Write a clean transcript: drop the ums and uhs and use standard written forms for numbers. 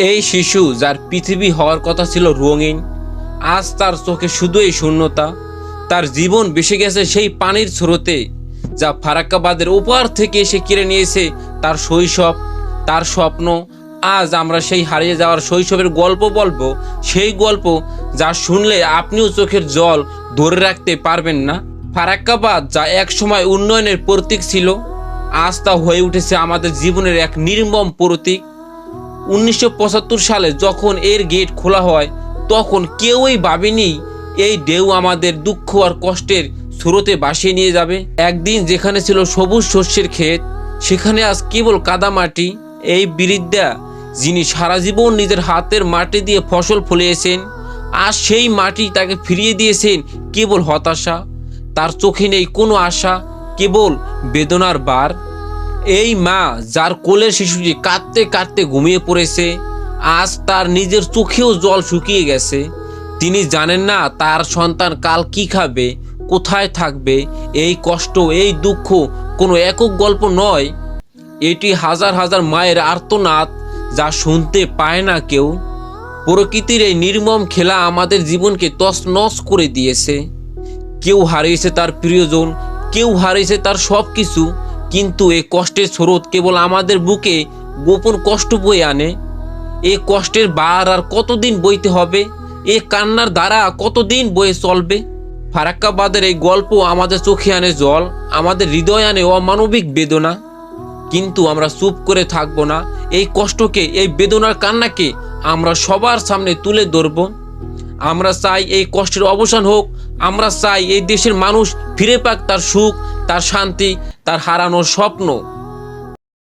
এই শিশু যার পৃথিবী হওয়ার কথা ছিল রঙিন, আজ তার চোখে শুধুই শূন্যতা। তার জীবন বেসে গেছে সেই পানির স্রোতে, যা ফারাক্কাবাদের ওপার থেকে এসে কেড়ে নিয়েছে তার শৈশব, তার স্বপ্ন। আজ আমরা সেই হারিয়ে যাওয়ার শৈশবের গল্প বলবো, সেই গল্প যা শুনলে আপনিও চোখের জল ধরে রাখতে পারবেন না। ফারাক্কাবাদ যা একসময় উন্নয়নের প্রতীক ছিল, আজ তা হয়ে উঠেছে আমাদের জীবনের এক নির্মম প্রতীক। 1975 সালে যখন এর গেট খোলা হয়, তখন কেউই ভাবেনি এই ঢেউ আমাদের দুঃখ আর কষ্টের স্রোতে ভাসিয়ে নিয়ে যাবে। একদিন যেখানে ছিল সবুজ শস্যের ক্ষেত, সেখানে আজ কেবল কাদামাটি। এই বৃদ্ধা, যিনি সারা জীবন নিজের হাতের মাটি দিয়ে ফসল ফলিয়েছেন, আজ সেই মাটি তাকে ফিরিয়ে দিয়েছেন কেবল হতাশা। তার চোখে নেই কোনো আশা, কেবল বেদনার বার। এই মা, যার কোলের শিশুটি কাঁদতে কাঁদতে ঘুমিয়ে পড়েছে, আজ তার নিজের চোখেও জল শুকিয়ে গেছে। তিনি জানেন না তার সন্তান কাল কি খাবে, কোথায় থাকবে। এই কষ্ট, এই দুঃখ কোনো একক গল্প নয়, এটি হাজার হাজার মায়ের আর্তনাদ, যা শুনতে পায় না কেউ। প্রকৃতির এই নির্মম খেলা আমাদের জীবনকে তছনছ করে দিয়েছে। কেউ হারিয়েছে তার প্রিয়জন, কেউ হারিয়েছে তার সব কিছু, কিন্তু এই কষ্টের স্রোত কেবল আমাদের বুকে গোপন কষ্ট বয়ে আনে। এই কষ্টের বার আর কতদিন বইতে হবে? এই কান্নার ধারা কতদিন বয়ে চলবে? ফারাক্কাবাদের এই গল্প আমাদের চোখে আনে জল, আমাদের হৃদয় আনে অমানবিক বেদনা। কিন্তু আমরা চুপ করে থাকবো না। এই কষ্টকে, এই বেদনার কান্নাকে আমরা সবার সামনে তুলে ধরব। আমরা চাই এই কষ্টের অবসান হোক। আমরা চাই এই দেশের মানুষ ফিরে পাক তার সুখ, তার শান্তি, তার হারানোর স্বপ্ন।